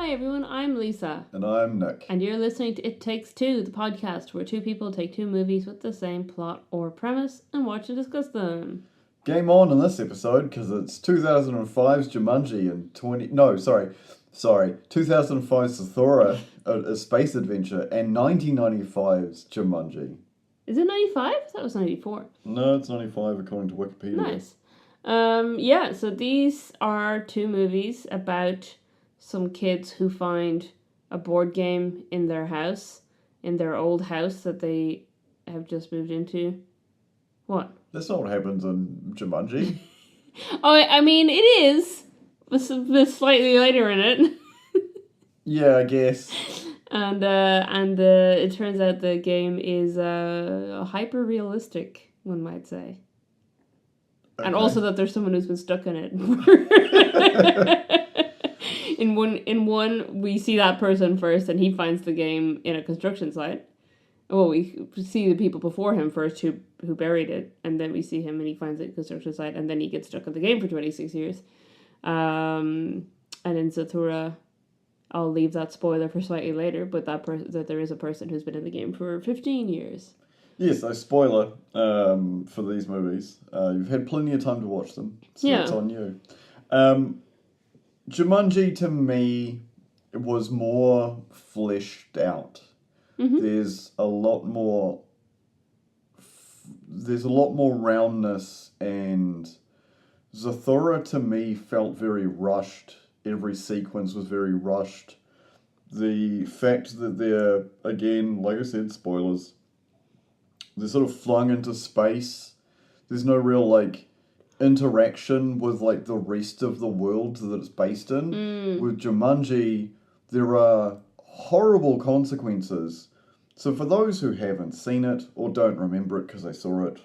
Hi everyone, I'm Lisa. And I'm Nick. And you're listening to It Takes Two, the podcast where two people take two movies with the same plot or premise and watch and discuss them. Game on in this episode because it's 2005's Jumanji and 2005's Zathura, a space adventure, and 1995's Jumanji. Is it 95? That was 94. No, it's 95 according to Wikipedia. Nice. So these are two movies about some kids who find a board game in their house, in their old house that they have just moved into. What? That's not what happens in Jumanji. I mean, it is. But slightly later in it. Yeah, I guess. And it turns out the game is hyper-realistic, one might say. Okay. And also that there's someone who's been stuck in it. In one, we see that person first, and he finds the game in a construction site. Well, we see the people before him first who buried it, and then we see him and he finds it in a construction site, and then he gets stuck in the game for 26 years. And in Zathura, I'll leave that spoiler for slightly later, but that there is a person who's been in the game for 15 years. Yes, a spoiler for these movies. You've had plenty of time to watch them, so it's on you. Jumanji, to me, was more fleshed out. Mm-hmm. There's a lot more roundness, and Zathura, to me, felt very rushed. Every sequence was very rushed. The fact that they're, again, like I said, spoilers, they're sort of flung into space. There's no real, interaction with, the rest of the world that it's based in. With Jumanji, there are horrible consequences. So for those who haven't seen it, or don't remember it because they saw it,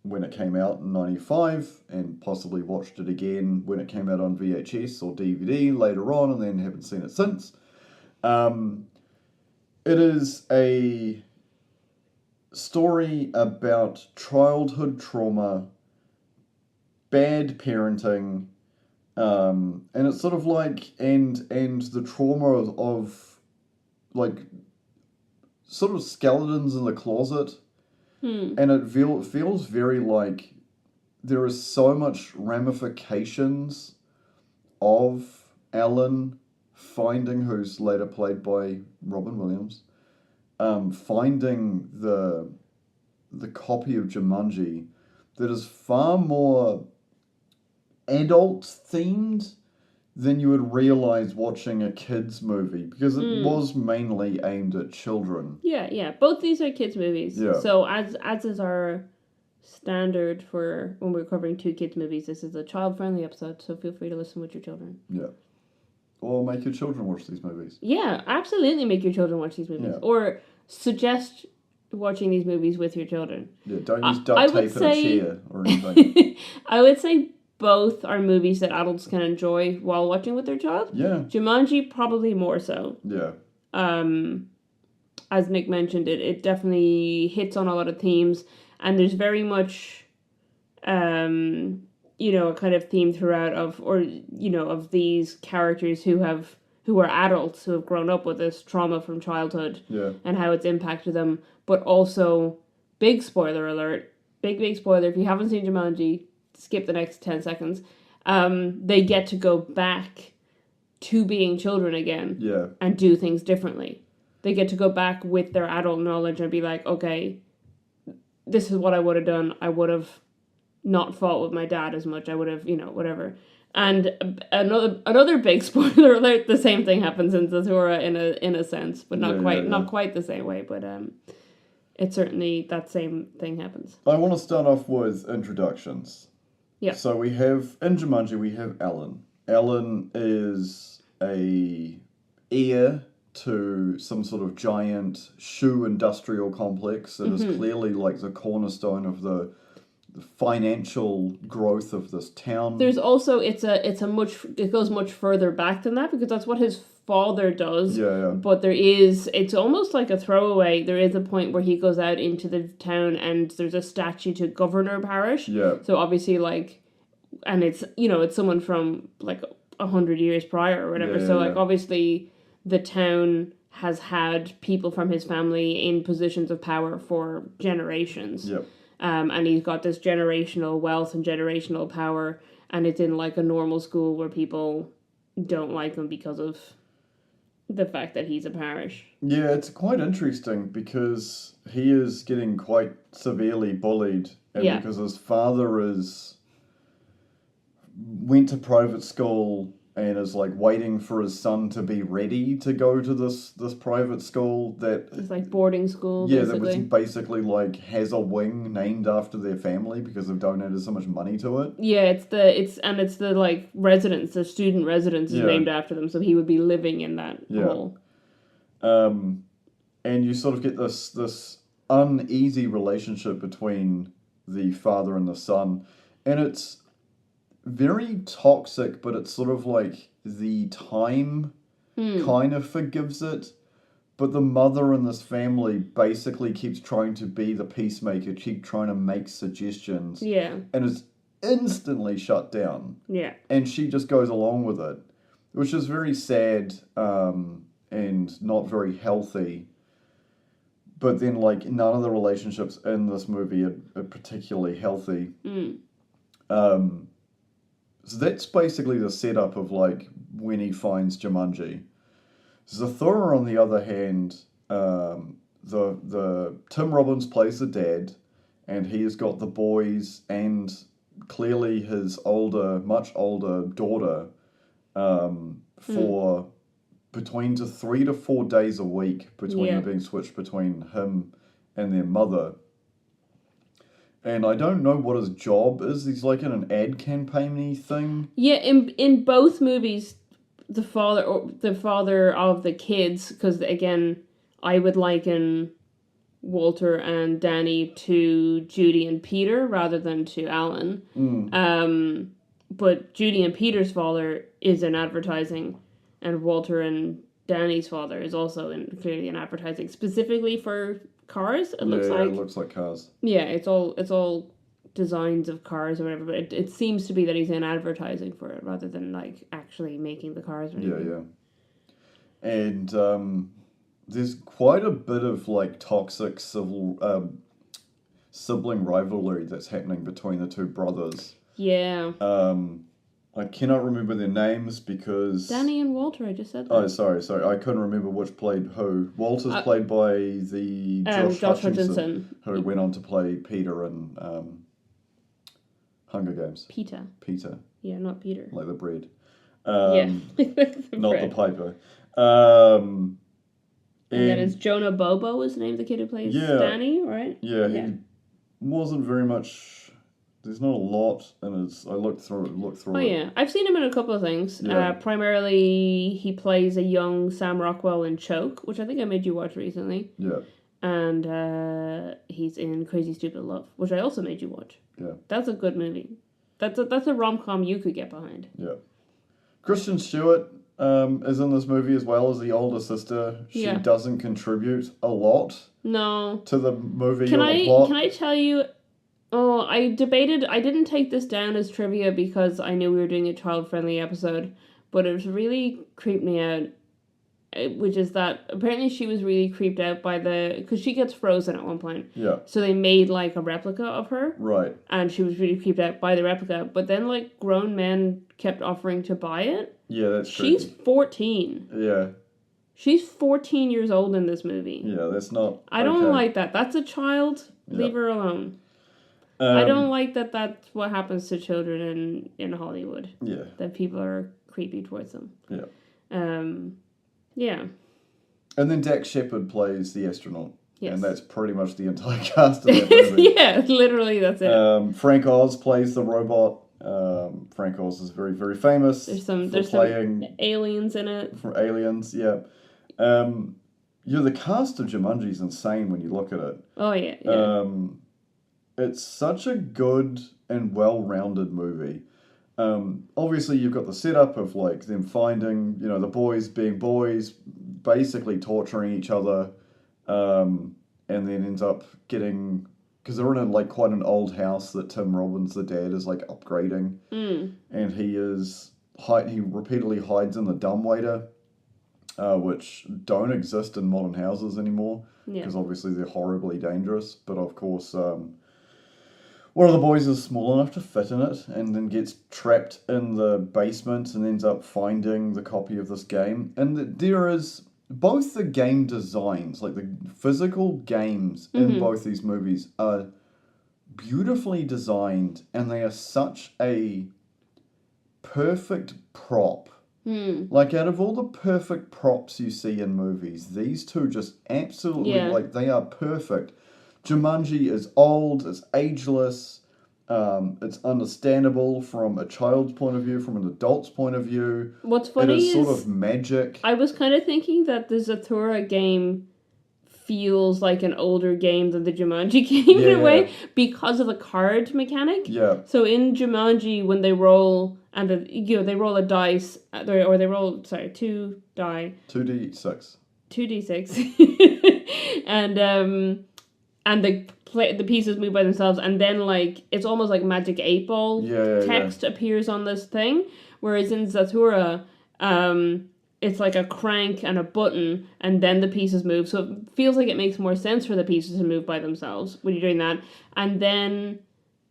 when it came out in 95, and possibly watched it again when it came out on VHS or DVD later on, and then haven't seen it since, it is a story about childhood trauma, bad parenting, and it's sort of and the trauma of sort of skeletons in the closet, and it feels very like there is so much ramifications of Alan finding, who's later played by Robin Williams, finding the copy of Jumanji that is far more adult-themed than you would realise watching a kids' movie, because it was mainly aimed at children. Yeah. Both these are kids' movies. Yeah. So as is our standard for when we're covering two kids' movies, this is a child-friendly episode, so feel free to listen with your children. Yeah. Or make your children watch these movies. Yeah, absolutely make your children watch these movies. Yeah. Or suggest watching these movies with your children. Yeah, don't use duct tape in a chair or anything. I would say both are movies that adults can enjoy while watching with their child. Yeah. Jumanji probably more so. Yeah. As Nick mentioned, it definitely hits on a lot of themes, and there's very much a kind of theme throughout of these characters who are adults who have grown up with this trauma from childhood, and how it's impacted them. But also, big spoiler alert, big spoiler, if you haven't seen Jumanji, skip the next 10 seconds. They get to go back to being children again, and do things differently. They get to go back with their adult knowledge and be like, okay, this is what I would have done. I would have not fought with my dad as much. I would have, whatever. And another big spoiler alert, the same thing happens in Zathura in a sense, but not quite the same way, but it certainly, that same thing happens. I want to start off with introductions. Yeah. So in Jumanji, we have Alan. Alan is a heir to some sort of giant shoe industrial complex that is clearly the cornerstone of the financial growth of this town. There's also it goes much further back than that, because that's what his father does. Yeah. But it's almost like a throwaway. There is a point where he goes out into the town and there's a statue to Governor Parish. Yeah. So obviously and it's it's someone from 100 years prior or whatever. Yeah, So, yeah. obviously, the town has had people from his family in positions of power for generations. Yep. And he's got this generational wealth and generational power, and it's in, a normal school where people don't like him because of the fact that he's a parish. Yeah, it's quite interesting because he is getting quite severely bullied, and because his father went to private school and is waiting for his son to be ready to go to this private school that it's boarding school. Yeah, basically. that was basically has a wing named after their family because they've donated so much money to it. Yeah, it's the residence, the student residence is named after them, so he would be living in that hall. And you sort of get this uneasy relationship between the father and the son, and it's very toxic, but it's sort of the time kind of forgives it. But the mother in this family basically keeps trying to be the peacemaker, keep trying to make suggestions. Yeah. And is instantly shut down. Yeah. And she just goes along with it, which is very sad and not very healthy. But then, none of the relationships in this movie are particularly healthy. So that's basically the setup of, when he finds Jumanji. Zathura, on the other hand, the Tim Robbins plays the dad, and he has got the boys and clearly his much older daughter for between 3 to 4 days a week between them being switched between him and their mother. And I don't know what his job is. He's in an ad campaign-y thing. Yeah, in both movies, the father of the kids, because again, I would liken Walter and Danny to Judy and Peter rather than to Alan. But Judy and Peter's father is in advertising, and Walter and Danny's father is also clearly in advertising, specifically for cars. It looks like cars. Yeah, it's all designs of cars or whatever, but it seems to be that he's in advertising for it rather than actually making the cars or anything. Yeah. And there's quite a bit of toxic sibling rivalry that's happening between the two brothers. Yeah. I cannot remember their names because... Danny and Walter, I just said that. Oh, sorry. I couldn't remember which played who. Walter's played by the Josh Hutcherson, who went on to play Peter in Hunger Games. Peter. Yeah, not Peter. Like the bread. Not bread. The Piper. And then it's Jonah Bobo is the name of the kid who plays Danny, right? Yeah, he wasn't very much... There's not a lot in his... I looked through it. Oh, yeah. I've seen him in a couple of things. Yeah. Primarily, he plays a young Sam Rockwell in Choke, which I think I made you watch recently. Yeah. And he's in Crazy Stupid Love, which I also made you watch. Yeah. That's a good movie. That's a rom-com you could get behind. Yeah. Kristen Stewart is in this movie as well as the older sister. She doesn't contribute a lot. No. To the movie or the plot. Can I tell you... Oh, I debated... I didn't take this down as trivia because I knew we were doing a child-friendly episode, but it really creeped me out, which is that apparently she was really creeped out by because she gets frozen at one point. Yeah. So they made, a replica of her. Right. And she was really creeped out by the replica, but then, grown men kept offering to buy it. Yeah, that's true. She's 14. Yeah. She's 14 years old in this movie. Yeah, that's not... I don't like that. That's a child. Leave her alone. I don't like that that's what happens to children in Hollywood. Yeah. That people are creepy towards them. Yeah. Yeah. And then Dax Shepard plays the astronaut. Yes. And that's pretty much the entire cast of that movie. Yeah, literally that's it. Frank Oz plays the robot. Frank Oz is very, very famous. There's some aliens in it. For Aliens, yeah. The cast of Jumanji is insane when you look at it. Oh, yeah. It's such a good and well-rounded movie. Obviously, you've got the setup of them finding, the boys being boys, basically torturing each other, and then ends up getting, because they're in quite an old house that Tim Robbins, the dad, is upgrading, and he is he repeatedly hides in the dumbwaiter, which don't exist in modern houses anymore, because obviously they're horribly dangerous. But of course, one of the boys is small enough to fit in it, and then gets trapped in the basement and ends up finding the copy of this game. And there is both the game designs, like the physical games in both these movies, are beautifully designed, and they are such a perfect prop. Like, out of all the perfect props you see in movies, these two just absolutely, like, they are perfect. Jumanji is old, it's ageless, it's understandable from a child's point of view, from an adult's point of view. What's funny is sort of magic. I was kind of thinking that the Zathura game feels like an older game than the Jumanji game in a way, because of the card mechanic. Yeah. So in Jumanji, when they roll, and they roll a dice, or they roll, 2 die. 2d6. 2d6. and the pieces move by themselves, and then, like, it's almost like Magic 8-Ball text appears on this thing, whereas in Zathura, it's like a crank and a button, and then the pieces move. So it feels like it makes more sense for the pieces to move by themselves when you're doing that. And then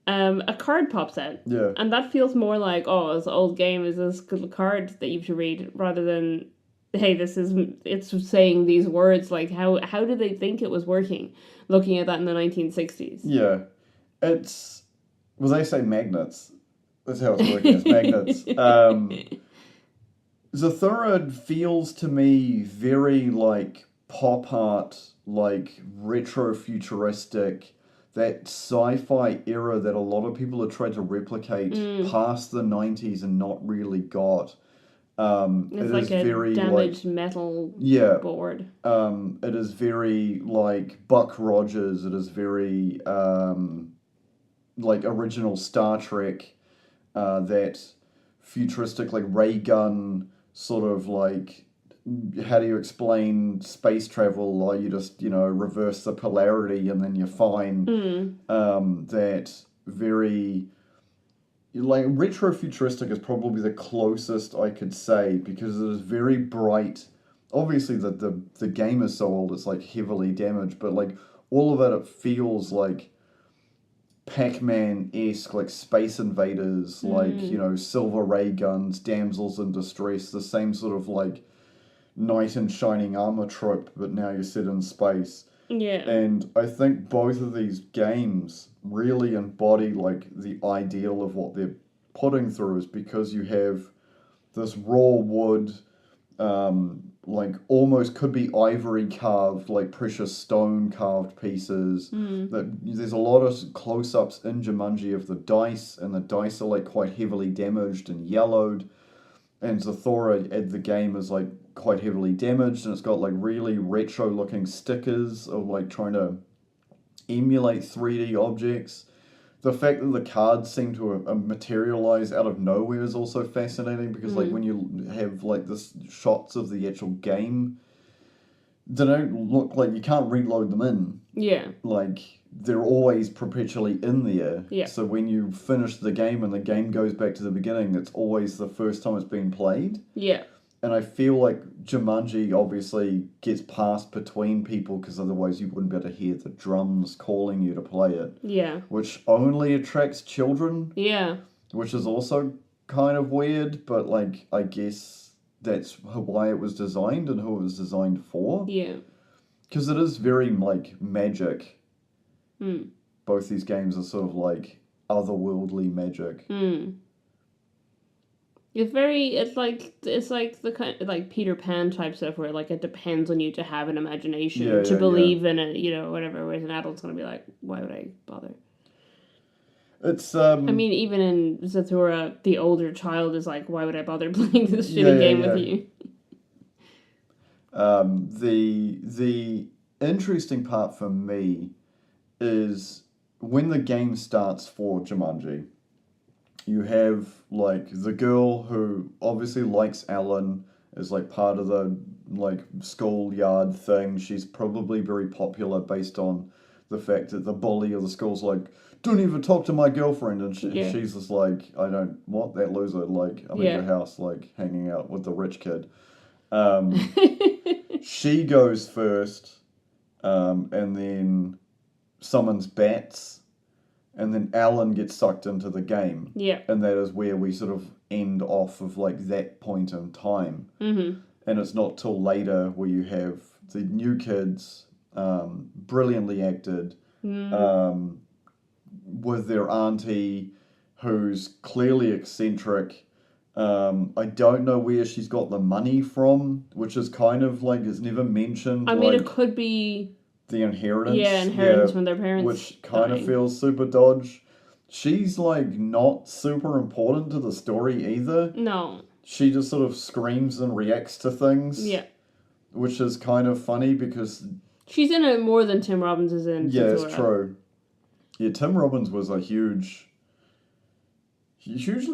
a card pops out. Yeah. And that feels more like, oh, this old game is this card that you have to read, rather than, hey, it's saying these words. Like, how did they think it was working, looking at that in the 1960s? Yeah. It's, well, they say magnets. That's how it's working. It's magnets. Zathura feels to me very like pop art, like retro-futuristic, that sci-fi era that a lot of people have tried to replicate past the 90s and not really got. It's like a very, damaged metal board. It is very like Buck Rogers. It is very like original Star Trek, that futuristic, like ray gun sort of, like, how do you explain space travel? Or you just, reverse the polarity and then you're fine. That very, like, retro-futuristic is probably the closest I could say, because it is very bright. Obviously, the game is so old, it's, like, heavily damaged, but, like, all of it feels like Pac-Man-esque, like Space Invaders, like, silver ray guns, damsels in distress, the same sort of, like, knight in shining armor trope, but now you're set in space. Yeah. And I think both of these games really embody, like, the ideal of what they're putting through, is because you have this raw wood, like, almost could be ivory carved, like precious stone carved pieces. That there's a lot of close-ups in Jumanji of the dice, and the dice are, like, quite heavily damaged and yellowed. And Zathura at the game is, like, quite heavily damaged, and it's got, like, really retro-looking stickers of, like, trying to emulate 3D objects. The fact that the cards seem to materialize out of nowhere is also fascinating, because like when you have like this shots of the actual game, they don't look like, you can't reload them in. Yeah. Like, they're always perpetually in there. Yeah. So when you finish the game and the game goes back to the beginning, it's always the first time it's been played. Yeah. And I feel like Jumanji obviously gets passed between people, because otherwise you wouldn't be able to hear the drums calling you to play it. Yeah. Which only attracts children. Yeah. Which is also kind of weird, but, like, I guess that's why it was designed and who it was designed for. Yeah. Because it is very, like, magic. Both these games are sort of, like, otherworldly magic. It's like the kind of, like, Peter Pan type stuff, where, like, it depends on you to have an imagination, to believe in it, whatever, whereas an adult's going to be like, why would I bother? It's, I mean, even in Zathura, the older child is like, why would I bother playing this shitty game with you? The interesting part for me is when the game starts for Jumanji, you have, like, the girl who obviously likes Alan, is, like, part of the, like, schoolyard thing. She's probably very popular based on the fact that the bully of the school's like, don't even talk to my girlfriend, and she's just like, I don't want that loser, like, I'm at your house, like, hanging out with the rich kid. She goes first, and then summons bats, and then Alan gets sucked into the game. Yeah. And that is where we sort of end off of, like, that point in time. Mm-hmm. And it's not till later where you have the new kids, brilliantly acted, with their auntie, who's clearly eccentric. I don't know where she's got the money from, which is kind of like, it's never mentioned. I mean, it could be the inheritance. Yeah, inheritance from their parents. Which kind of feels super dodge. She's like not super important to the story either. No. She just sort of screams and reacts to things. Yeah. Which is kind of funny because... She's in it more than Tim Robbins is in. Yeah, it's true. Yeah, Tim Robbins was a hugely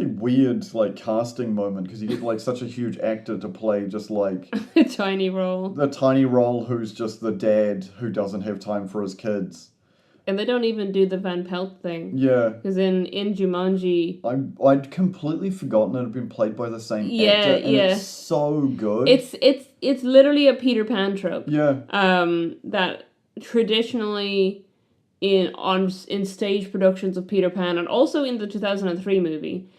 weird, like, casting moment, because you get, like, such a huge actor to play just, like... a tiny role. The tiny role who's just the dad who doesn't have time for his kids. And they don't even do the Van Pelt thing. Yeah. Because in Jumanji... I'd completely forgotten it had been played by the same actor, and it's so good. It's literally a Peter Pan trope. Yeah. That traditionally... in stage productions of Peter Pan, and also in the 2003 movie,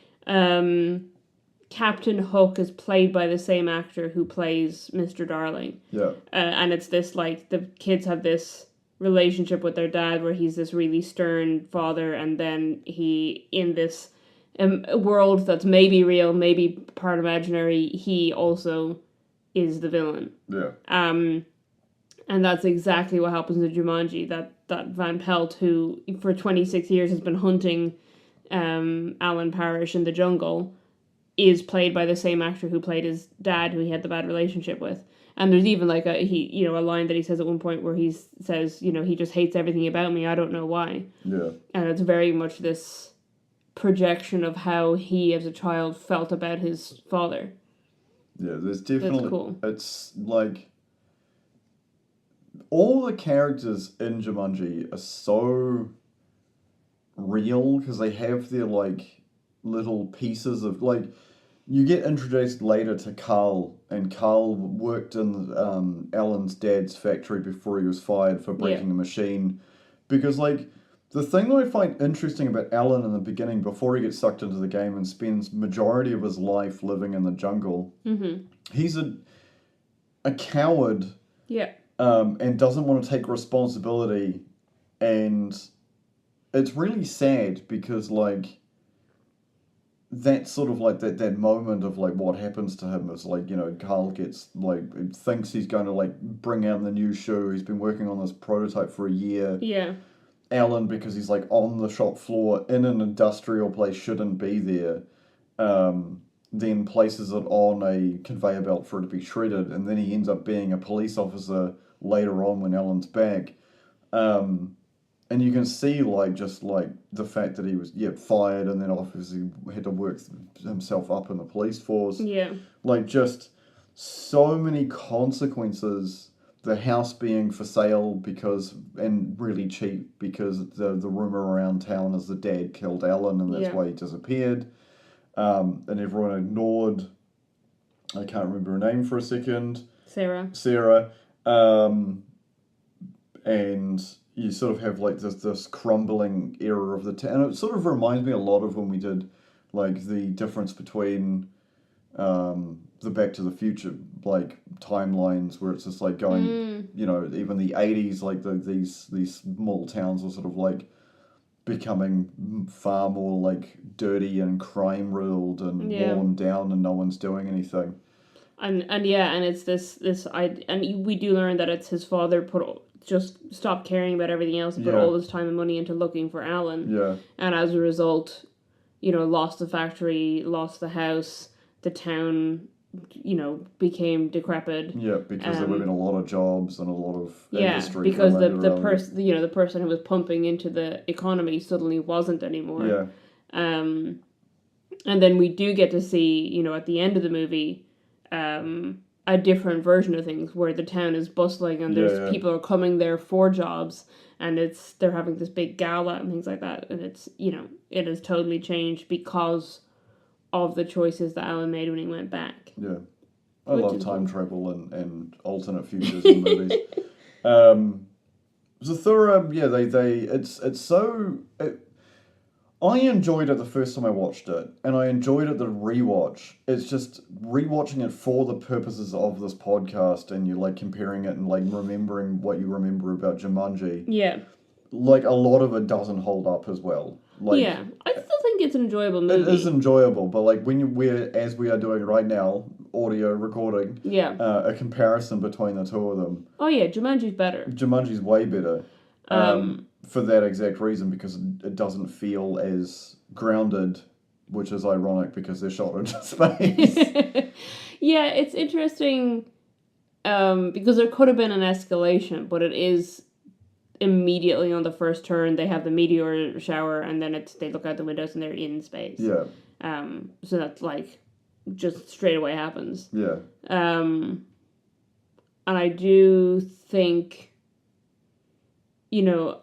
Captain Hook is played by the same actor who plays Mr. Darling. Yeah. And it's this, like, the kids have this relationship with their dad where he's this really stern father, and then he, in this world that's maybe real, maybe part imaginary, he also is the villain. Yeah. And that's exactly what happens in Jumanji, that Van Pelt, who for 26 years has been hunting Alan Parrish in the jungle, is played by the same actor who played his dad, who he had the bad relationship with. And there's even like a line that he says at one point where he says, he just hates everything about me, I don't know why. Yeah. And it's very much this projection of how he as a child felt about his father. Yeah, there's definitely... That's cool. It's like... all the characters in Jumanji are so real because they have their, like, little pieces of, like, you get introduced later to Carl, and Carl worked in Alan's dad's factory before he was fired for breaking a machine. Because, like, the thing that I find interesting about Alan in the beginning, before he gets sucked into the game and spends majority of his life living in the jungle, he's a coward. Yeah. And doesn't want to take responsibility, and it's really sad because, like, that's sort of like that moment of, like, what happens to him is, like, Carl gets, like, thinks he's going to, like, bring out the new shoe. He's been working on this prototype for a year. Yeah. Alan, because he's, like, on the shop floor in an industrial place, shouldn't be there, then places it on a conveyor belt for it to be shredded, and then he ends up being a police officer later on when Alan's back. And you can see, like, just, like, the fact that he was, fired, and then obviously had to work himself up in the police force. Yeah. Like, just so many consequences. The house being for sale and really cheap because the rumor around town is the dad killed Alan, and that's why he disappeared. And everyone ignored, I can't remember her name for a second. Sarah. And you sort of have, like, this crumbling era of the town. And it sort of reminds me a lot of when we did, like, the difference between the Back to the Future, like, timelines, where it's just, like, going, even the 80s, like, these small towns were sort of, like, becoming far more, like, dirty and crime-riddled and worn down, and no one's doing anything. And it's this and we do learn that it's his father just stopped caring about everything else and put all his time and money into looking for Alan. Yeah. And as a result, lost the factory, lost the house, the town, became decrepit. Yeah, because there would have been a lot of jobs and a lot of industry. Because the person who was pumping into the economy suddenly wasn't anymore. Yeah. And then we do get to see, at the end of the movie, a different version of things where the town is bustling and there's people are coming there for jobs and they're having this big gala and things like that, and it's, you know, it has totally changed because of the choices that Alan made when he went back. Yeah. I love time travel and alternate futures in movies. Zathura, it's so... I enjoyed it the first time I watched it, and I enjoyed it the rewatch. It's just rewatching it for the purposes of this podcast, and you're like comparing it and like remembering what you remember about Jumanji. Yeah. Like a lot of it doesn't hold up as well. Like, yeah, I still think it's an enjoyable movie. It is enjoyable, but like when as we are doing right now, audio recording, a comparison between the two of them. Oh yeah, Jumanji's better. Jumanji's way better. For that exact reason, because it doesn't feel as grounded, which is ironic because they're shot into space. Yeah, it's interesting because there could have been an escalation, but it is immediately on the first turn. They have the meteor shower, and then they look out the windows and they're in space. Yeah. So that's like just straight away happens. Yeah. And I do think, you know,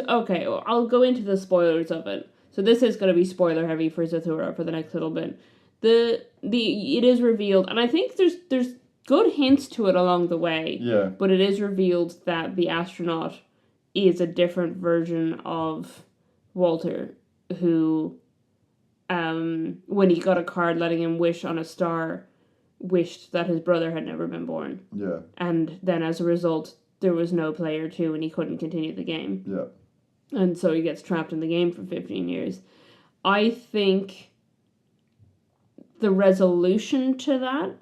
okay, I'll go into the spoilers of it. So this is going to be spoiler heavy for Zathura for the next little bit. It is revealed, and I think there's good hints to it along the way. Yeah. But it is revealed that the astronaut is a different version of Walter, who, when he got a card letting him wish on a star, wished that his brother had never been born. Yeah. And then as a result, there was no player 2 and he couldn't continue the game. Yeah. And so he gets trapped in the game for 15 years. I think the resolution to that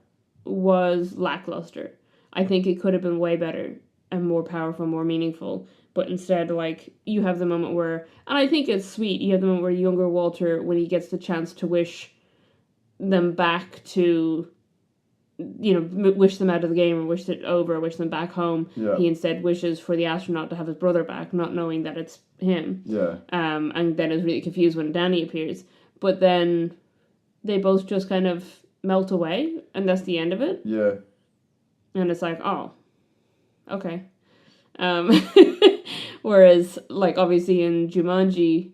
was lackluster. I think it could have been way better and more powerful, more meaningful. But instead, like, you have the moment where, and I think it's sweet, you have the moment where younger Walter, when he gets the chance to wish them back to, you know, wish them out of the game or wish it over, wish them back home. Yeah. He instead wishes for the astronaut to have his brother back, not knowing that it's him. Yeah. And then is really confused when Danny appears. But then they both just kind of melt away, and that's the end of it. Yeah. And it's like, oh, okay. Whereas, like, obviously in Jumanji,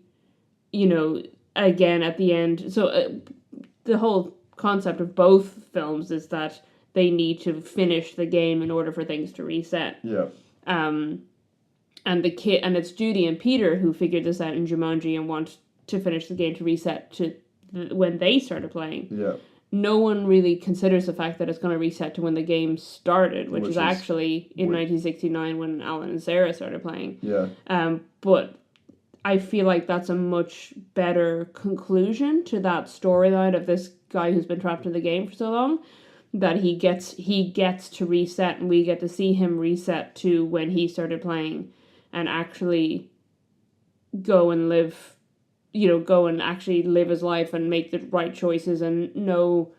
you know, again at the end, so the whole concept of both films is that they need to finish the game in order for things to reset. Yeah. And it's Judy and Peter who figured this out in Jumanji and want to finish the game to reset to when they started playing. Yeah. No one really considers the fact that it's going to reset to when the game started, which is actually in 1969 when Alan and Sarah started playing. Yeah. But I feel like that's a much better conclusion to that storyline of this guy who's been trapped in the game for so long, that he gets to reset, and we get to see him reset to when he started playing and actually go and live, you know, go and actually live his life and make the right choices and know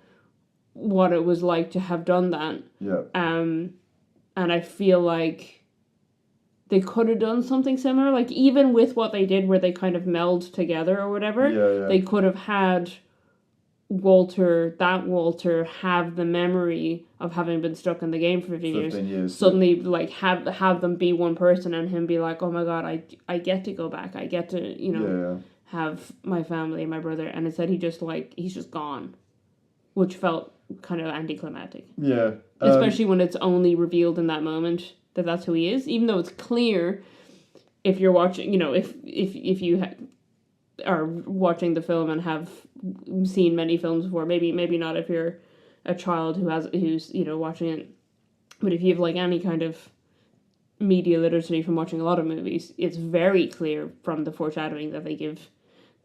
what it was like to have done that. Yeah. And I feel like they could have done something similar, like even with what they did where they kind of meld together or whatever, they could have had Walter have the memory of having been stuck in the game for 15 years. Suddenly, like, have them be one person and him be like, oh my god, I get to go back. I get to, you know, have my family and my brother. And instead he's just gone. Which felt kind of anticlimactic. Yeah. Especially when it's only revealed in that moment that that's who he is. Even though it's clear if you're watching, you know, if you are watching the film and have seen many films before, maybe not if you're a child who's you know watching it, but if you have like any kind of media literacy from watching a lot of movies, it's very clear from the foreshadowing that they give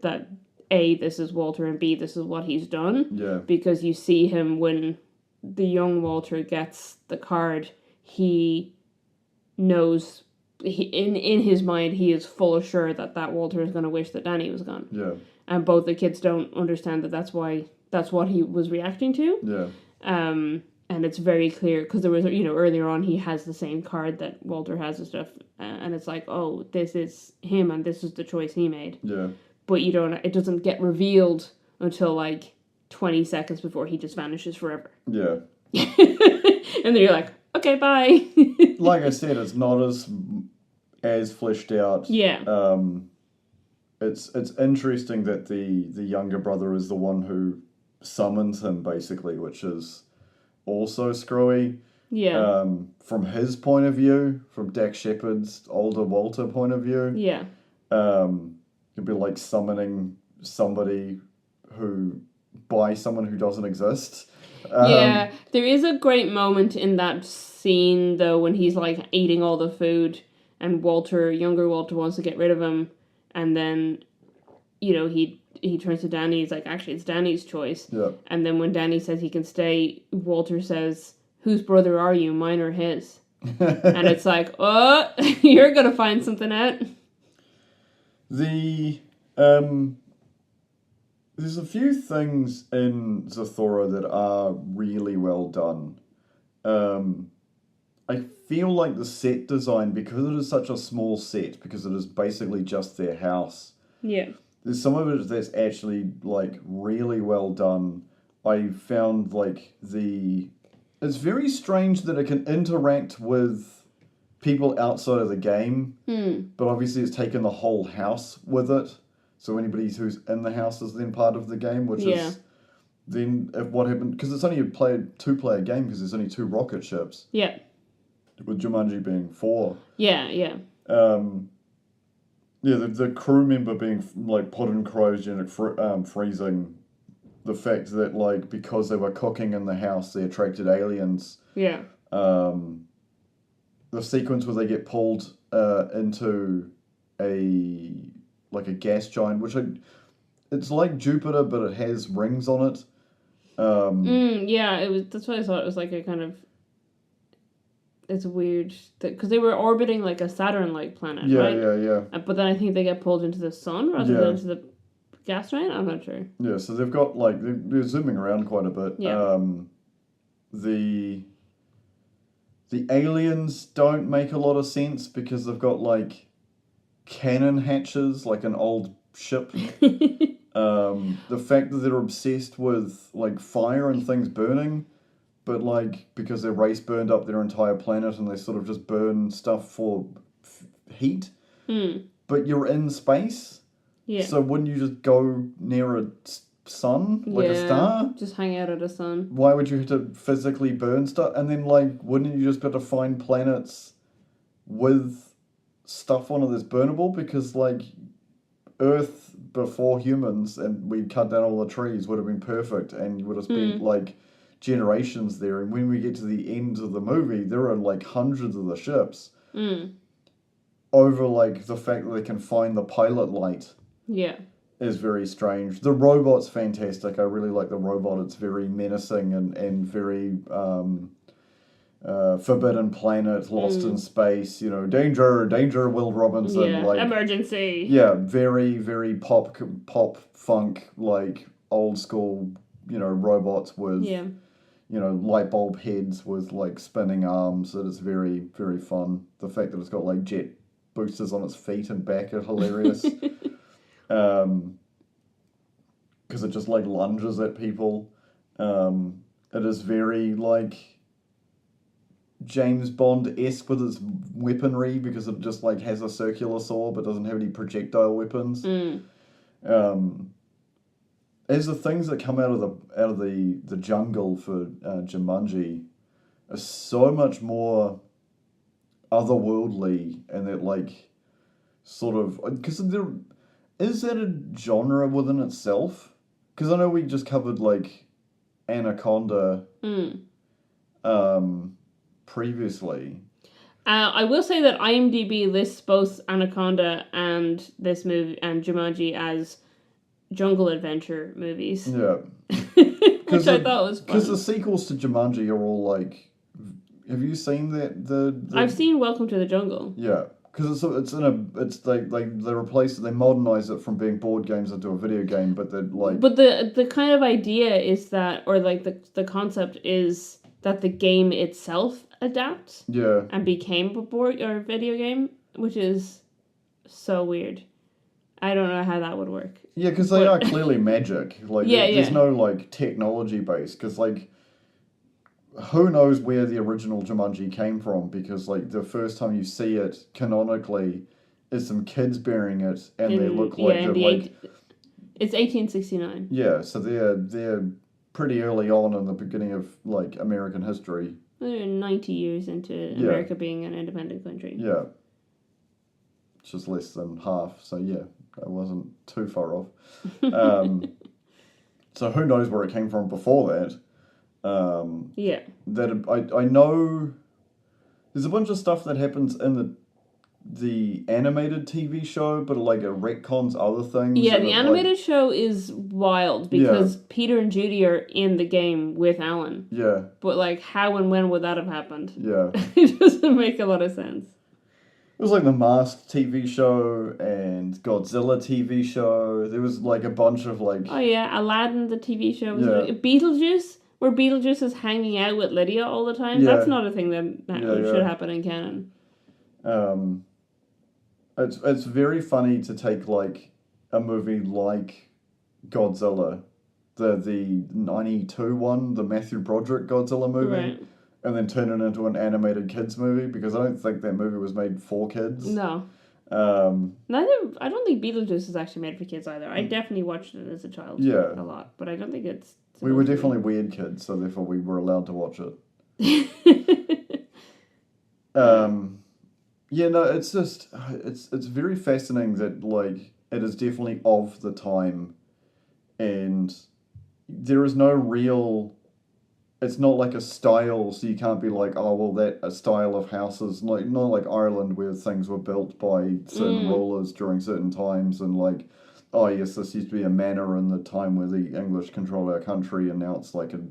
that A, this is Walter, and B, this is what he's done. Yeah. Because you see him when the young Walter gets the card, he knows. In his mind, he is full assured that Walter is going to wish that Danny was gone. Yeah. And both the kids don't understand that that's what he was reacting to. Yeah. And it's very clear, because there was, you know, earlier on he has the same card that Walter has and stuff, and it's like, oh, this is him and this is the choice he made. Yeah. But it doesn't get revealed until like 20 seconds before he just vanishes forever. Yeah. And then you're like, okay, bye. Like I said, it's not as fleshed out. Yeah. It's interesting that the younger brother is the one who summons him, basically, which is also screwy. Yeah. From his point of view, from Dak Shepard's older Walter point of view. Yeah. It'd be like summoning somebody by someone who doesn't exist. Yeah, there is a great moment in that scene, though, when he's, like, eating all the food, and younger Walter, wants to get rid of him, and then, you know, he turns to Danny, he's like, actually, it's Danny's choice. Yeah. And then when Danny says he can stay, Walter says, whose brother are you, mine or his? And it's like, oh, you're gonna find something out. There's a few things in Zathura that are really well done. I feel like the set design, because it is such a small set, because it is basically just their house. Yeah. There's some of it that's actually, like, really well done. I found, like, it's very strange that it can interact with people outside of the game, but obviously it's taken the whole house with it. So anybody who's in the house is then part of the game, which is then if what happened, because it's only a two-player game because there's only 2 rocket ships. Yeah. With Jumanji being 4. Yeah, yeah. The crew member being, like, put in cryogenic freezing, the fact that, like, because they were cooking in the house, they attracted aliens. Yeah. The sequence where they get pulled into a gas giant, which it's like Jupiter, but it has rings on it. Yeah, that's why I thought it was like a kind of... It's weird because they were orbiting like a Saturn-like planet, right? Yeah. But then I think they get pulled into the sun rather than into the gas giant. I'm not sure. Yeah, so they've got, like, they're zooming around quite a bit. Yeah. The aliens don't make a lot of sense because they've got, like, cannon hatches, like an old ship. The fact that they're obsessed with, like, fire and things burning, but, like, because their race burned up their entire planet and they sort of just burn stuff for heat. But you're in space. Yeah. So wouldn't you just go near a sun, like a star? Just hang out at a sun. Why would you have to physically burn stuff? And then, like, wouldn't you just be able to find planets with stuff on it that's burnable? Because, like, Earth before humans, and we cut down all the trees, would have been perfect, and you would have spent, like, generations there. And when we get to the end of the movie, there are, like, hundreds of the ships. Over, like, the fact that they can find the pilot light. Yeah. Is very strange. The robot's fantastic. I really like the robot. It's very menacing and very forbidden planet, lost in space, you know, danger, Will Robinson. Yeah, like, emergency. Yeah, very, very pop funk, like, old school, you know, robots with, you know, light bulb heads with, like, spinning arms. It is very, very fun. The fact that it's got, like, jet boosters on its feet and back are hilarious. Because it just, like, lunges at people. It is very, like, James Bond-esque with its weaponry because it just, like, has a circular saw but doesn't have any projectile weapons. As the things that come out of the jungle for Jumanji are so much more otherworldly, and that, like, sort of, because there is that a genre within itself? Because I know we just covered, like, Anaconda previously. I will say that iMDb lists both Anaconda and this movie and Jumanji as jungle adventure movies. Yeah. Which I thought was fun. Because the sequels to Jumanji are all, like... Have you seen that? I've seen Welcome to the Jungle. Yeah. Because they replace it, they modernize it from being board games into a video game, but they're like... But the kind of idea is that, or like the concept is that the game itself adapts. Yeah. And became a board or video game, which is so weird. I don't know how that would work. Yeah, because they are clearly magic. Like, yeah, there's no, like, technology base. Because, like, who knows where the original Jumanji came from, because like the first time you see it canonically is some kids bearing it, and they look like they're like it's 1869. Yeah, so they're pretty early on in the beginning of like American history. They're 90 years into America being an independent country. Yeah, which is less than half. So yeah, I wasn't too far off. So who knows where it came from before that? That I know there's a bunch of stuff that happens in the animated TV show, but like it retcons other things. Yeah, the animated show is wild because Peter and Judy are in the game with Alan. Yeah. But like, how and when would that have happened? Yeah. It doesn't make a lot of sense. It was like the Masked TV show and Godzilla TV show. There was like a bunch of like... Oh yeah, Aladdin, the TV show. Beetlejuice, where Beetlejuice is hanging out with Lydia all the time. Yeah. That's not a thing that should happen in canon. It's very funny to take like a movie like Godzilla, the 92 one, the Matthew Broderick Godzilla movie, right, and then turn it into an animated kids movie, because I don't think that movie was made for kids. No. I don't think Beetlejuice is actually made for kids either. I definitely watched it as a child. Yeah. A lot, but I don't think it's... We were definitely weird kids, so therefore we were allowed to watch it. Yeah, no, it's just, it's very fascinating that, like, it is definitely of the time, and there is no real, it's not like a style, so you can't be like, oh, well, that a style of houses, like, not like Ireland, where things were built by certain rulers during certain times, and like, oh, yes, this used to be a manor in the time where the English controlled our country, and now it's like a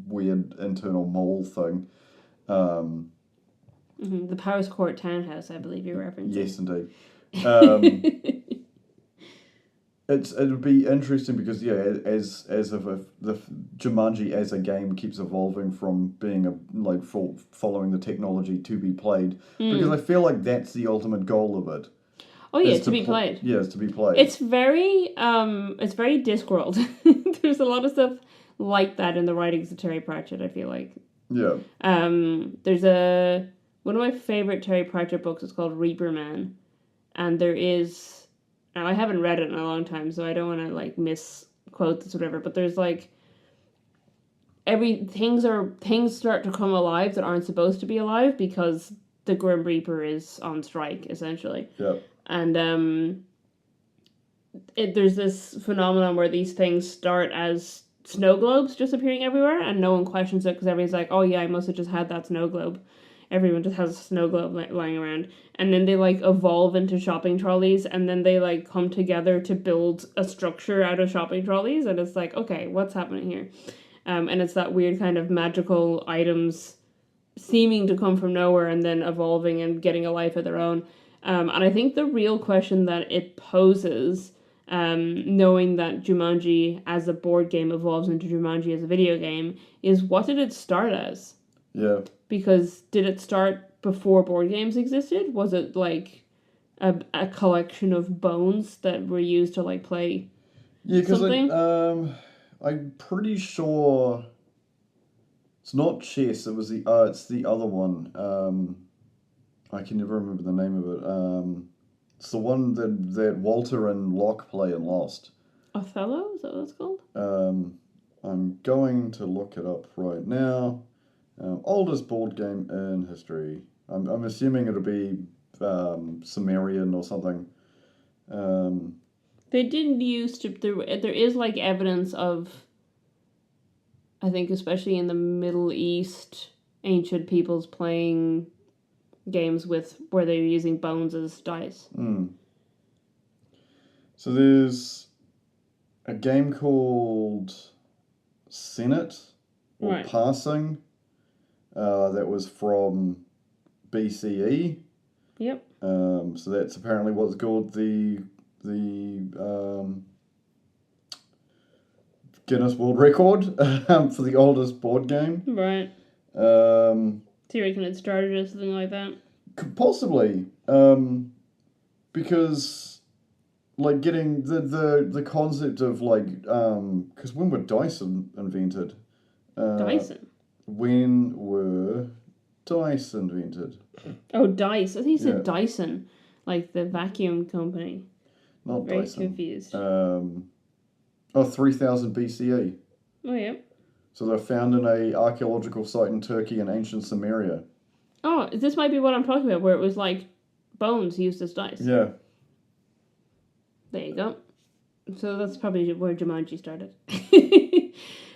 weird internal mole thing. The Powers Court townhouse, I believe you're referencing. Yes, indeed. It would be interesting because as if the Jumanji as a game keeps evolving from being following the technology to be played, because I feel like that's the ultimate goal of it. Oh yeah, to be played. Yeah, it's to be played. It's very Discworld. There's a lot of stuff like that in the writings of Terry Pratchett, I feel like. Yeah. There's one of my favorite Terry Pratchett books is called Reaper Man, and there is, and I haven't read it in a long time, so I don't want to like misquote this or whatever, but there's like things start to come alive that aren't supposed to be alive because the Grim Reaper is on strike, essentially. Yeah. And there's this phenomenon where these things start as snow globes just appearing everywhere, and no one questions it because everybody's like, oh yeah, I must have just had that snow globe. Everyone just has a snow globe lying around. And then they, like, evolve into shopping trolleys, and then they, like, come together to build a structure out of shopping trolleys, and it's like, okay, what's happening here? And it's that weird kind of magical items seeming to come from nowhere and then evolving and getting a life of their own. And I think the real question that it poses, knowing that Jumanji as a board game evolves into Jumanji as a video game, is what did it start as? Yeah. Because did it start before board games existed? Was it like a collection of bones that were used to like play something? I'm pretty sure it's not chess. It was it's the other one. I can never remember the name of it. It's the one that Walter and Locke play and Lost. Othello? Is that what it's called? I'm going to look it up right now. Oldest board game in history. I'm assuming it'll be Sumerian or something. They didn't used to. There is like evidence of, I think, especially in the Middle East, ancient peoples playing games where they're using bones as dice. So there's a game called Senate or Passing. That was from BCE. Yep. So that's apparently what's called the Guinness World Record for the oldest board game. Right. So you reckon it started as something like that? Possibly. Because like getting the concept of like because when were dice invented? Dyson. When were dice invented? Oh, Dice. I think you said Yeah. Dyson, like the vacuum company. Not Very Dyson. confused. 3000 BCE. Oh, yeah. So they're found in a archaeological site in Turkey and ancient Samaria. Oh, this might be what I'm talking about, where it was like bones used as dice. Yeah. There you go. So that's probably where Jumanji started.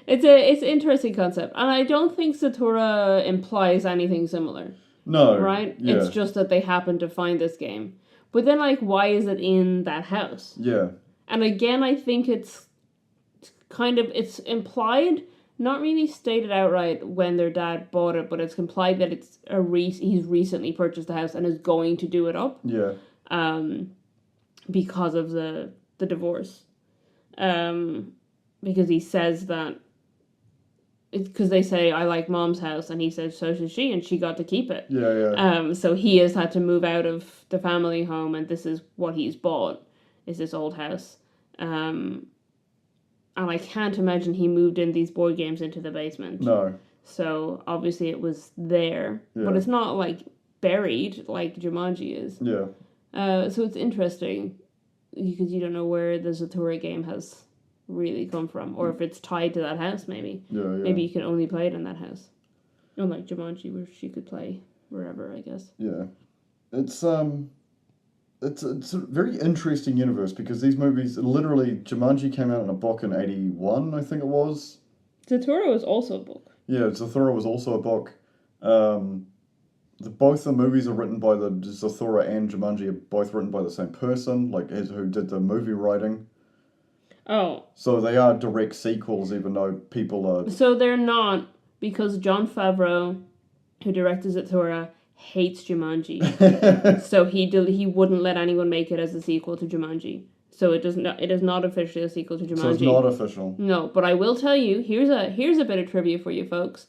It's an interesting concept, and I don't think Zathura implies anything similar. No. Right? Yeah. It's just that they happen to find this game. But then, like, why is it in that house? Yeah. And again, I think it's implied, not really stated outright when their dad bought it, but it's implied that it's he's recently purchased the house and is going to do it up. Yeah. Because of the divorce. Because he says that because they say, I like Mom's house, and he says, so should she, and she got to keep it. Yeah. So he has had to move out of the family home, and this is what he's bought, is this old house. And I can't imagine he moved in these board games into the basement. No. So obviously it was there, but it's not like buried like Jumanji is. Yeah. So it's interesting because you don't know where the Zathura game has really come from, or if it's tied to that house. Maybe maybe you can only play it in that house, unlike Jumanji where she could play wherever, I guess. It's a very interesting universe because these movies, literally, Jumanji came out in a book in 81, I think it was. Zathura was also a book. Yeah, Zathura was also a book. Both the movies are written by the Zathura and Jumanji are both written by the same person, like who did the movie writing. Oh. So they are direct sequels, even though people are... So they're not, because Jon Favreau, who directed Zathura, hates Jumanji. So he wouldn't let anyone make it as a sequel to Jumanji. So it is not officially a sequel to Jumanji. So it's not official. No, but I will tell you, here's a bit of trivia for you folks.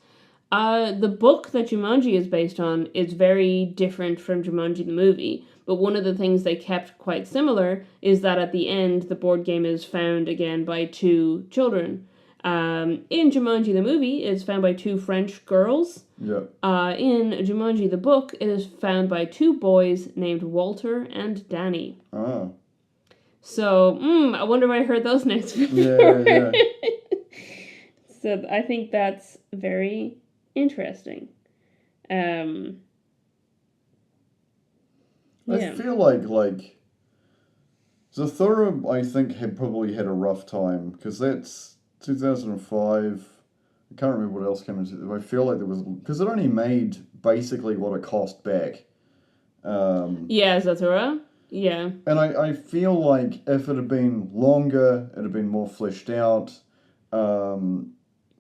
The book that Jumanji is based on is very different from Jumanji the movie. But one of the things they kept quite similar is that at the end, the board game is found again by two children. In Jumanji the movie, it's found by two French girls. Yeah. In Jumanji the book, it is found by two boys named Walter and Danny. Ah. So, I wonder where I heard those names before. Yeah. So I think that's very interesting. I feel like Zathura, I think, probably had a rough time because that's 2005. I can't remember what else came into. I feel like there was, because it only made basically what it cost back. Zathura. Yeah. And I feel like if it had been longer, it had been more fleshed out.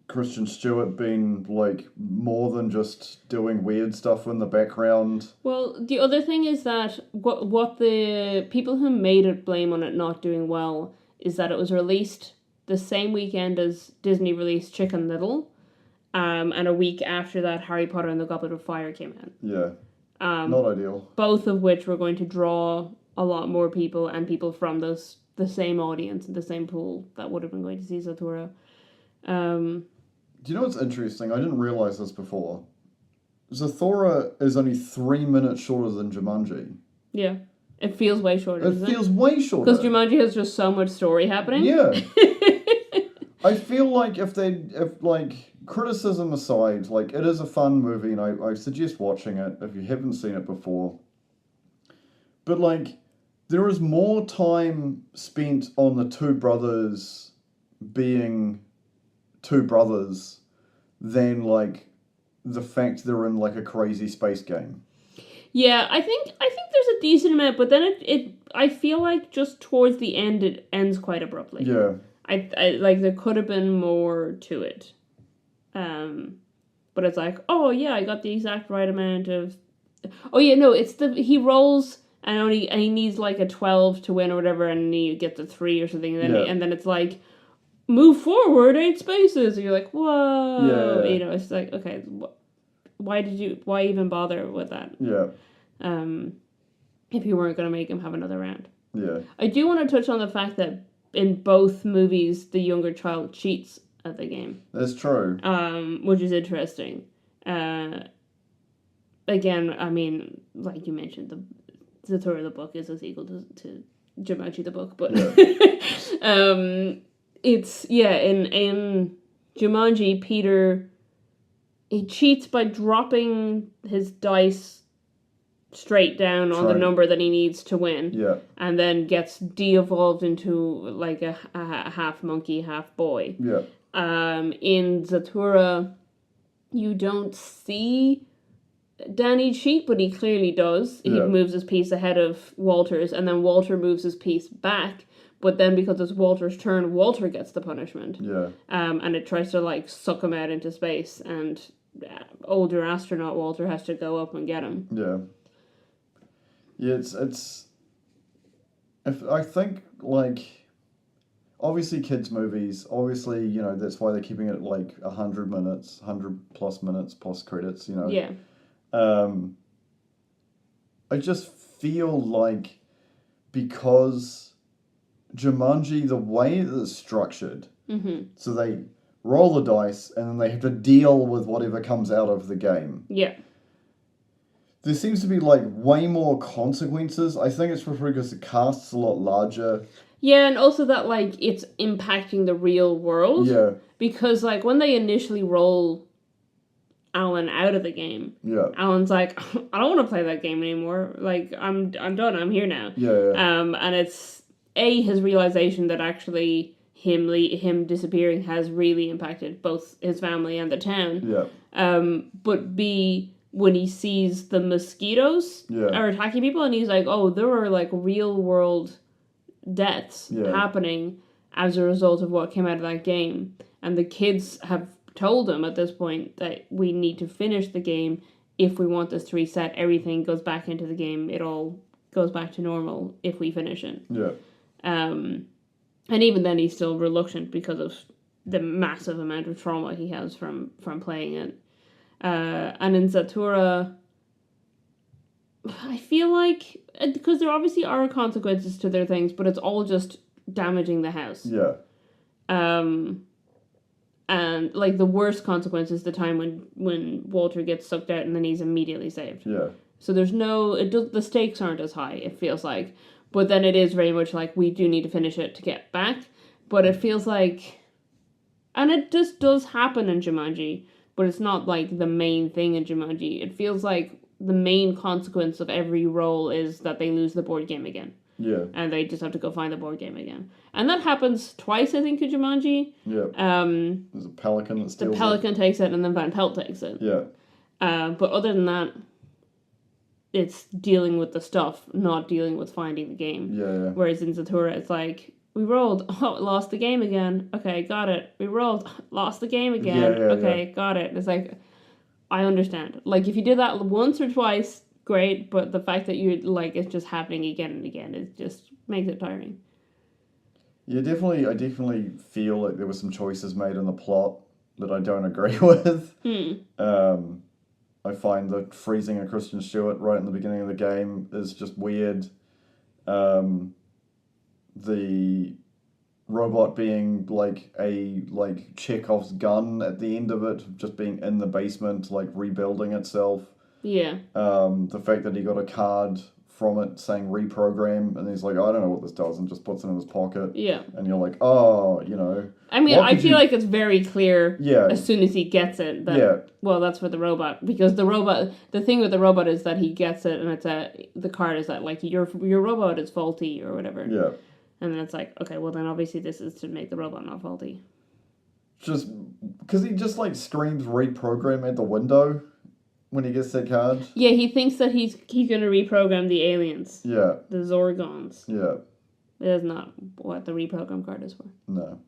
Kristen Stewart being like more than just doing weird stuff in the background. Well, the other thing is that what the people who made it blame on it not doing well is that it was released the same weekend as Disney released Chicken Little, and a week after that Harry Potter and the Goblet of Fire came out. Yeah. Not ideal. Both of which were going to draw a lot more people and people from the same audience and the same pool that would have been going to see Zathura. Do you know what's interesting? I didn't realise this before. Zathura is only 3 minutes shorter than Jumanji. Yeah. It feels way shorter. It feels way shorter. Because Jumanji has just so much story happening. Yeah. I feel like if criticism aside, like, it is a fun movie and I suggest watching it if you haven't seen it before. But, like, there is more time spent on the two brothers being two brothers than, like, the fact they're in, like, a crazy space game. Yeah, I think there's a decent amount, but then I feel like just towards the end it ends quite abruptly. Yeah. I like there could have been more to it. But it's like, oh yeah, I got the exact right amount of. Oh yeah, no, it's he rolls and he needs like a 12 to win or whatever, and he gets a 3 or something, and then it's like, move forward 8 spaces, and you're like, whoa, yeah. You know, it's like, okay, why even bother with that? Yeah. If you weren't going to make him have another round. Yeah. I do want to touch on the fact that in both movies, the younger child cheats of the game. That's true. Which is interesting. Again, I mean, like you mentioned, the Zathura the book is a sequel to Jumanji the book, but it's in Jumanji, Peter, he cheats by dropping his dice straight down on the number that he needs to win. Yeah. And then gets de-evolved into like a half monkey, half boy. Yeah. In Zathura, you don't see Danny cheat, but he clearly does. He moves his piece ahead of Walter's, and then Walter moves his piece back. But then because it's Walter's turn, Walter gets the punishment. Yeah. And it tries to like suck him out into space, and older astronaut Walter has to go up and get him. Yeah. Yeah, I think, like, obviously kids' movies, obviously, you know, that's why they're keeping it like 100 minutes, 100 plus minutes, plus credits, you know. Yeah. I just feel like because Jumanji, the way that it's structured, so they roll the dice and then they have to deal with whatever comes out of the game. Yeah. There seems to be like way more consequences. I think it's because the cast's a lot larger. Yeah, and also that like it's impacting the real world. Yeah. Because like when they initially roll Alan out of the game, Alan's like, I don't want to play that game anymore. Like I'm done. I'm here now. Yeah. And it's his realization that actually him disappearing has really impacted both his family and the town. Yeah. But B, when he sees the mosquitoes are attacking people, and he's like, oh, there are like real world deaths happening as a result of what came out of that game. And the kids have told him at this point that we need to finish the game if we want this to reset. Everything goes back into the game. It all goes back to normal if we finish it. Yeah. And even then he's still reluctant because of the massive amount of trauma he has from playing it. And in Zathura, I feel like, because there obviously are consequences to their things, but it's all just damaging the house. Yeah. And like the worst consequence is the time when Walter gets sucked out and then he's immediately saved. Yeah. So there's the stakes aren't as high, it feels like. But then it is very much like we do need to finish it to get back. But it feels like, and it just does happen in Jumanji, but it's not like the main thing in Jumanji. It feels like the main consequence of every roll is that they lose the board game again. Yeah. And they just have to go find the board game again. And that happens twice, I think, in Jumanji. Yeah. There's a pelican that steals the pelican takes it, and then Van Pelt takes it. Yeah. But other than that, it's dealing with the stuff, not dealing with finding the game. Yeah. Whereas in Zathura, it's like, we rolled, lost the game again. Okay, got it. We rolled, lost the game again. Okay, got it. It's like, I understand. Like, if you did that once or twice, great, but the fact that you like it's just happening again and again, it just makes it tiring. Yeah, I definitely feel like there were some choices made in the plot that I don't agree with. I find that freezing a Kristen Stewart right in the beginning of the game is just weird. The robot being like Chekhov's gun at the end of it, just being in the basement, like rebuilding itself. Yeah. The fact that he got a card from it saying reprogram, and he's like, I don't know what this does, and just puts it in his pocket. Yeah. And you're like, oh, you know. I mean, I feel like it's very clear as soon as he gets it that, well, that's for the robot. Because the thing with the robot is that he gets it, and the card is that, like, your robot is faulty or whatever. Yeah. And then it's like, okay, well, then obviously this is to make the robot not faulty. Just, because he just, like, screams reprogram at the window when he gets that card. Yeah, he thinks that he's going to reprogram the aliens. Yeah. The Zorgons. Yeah. That is not what the reprogram card is for. No.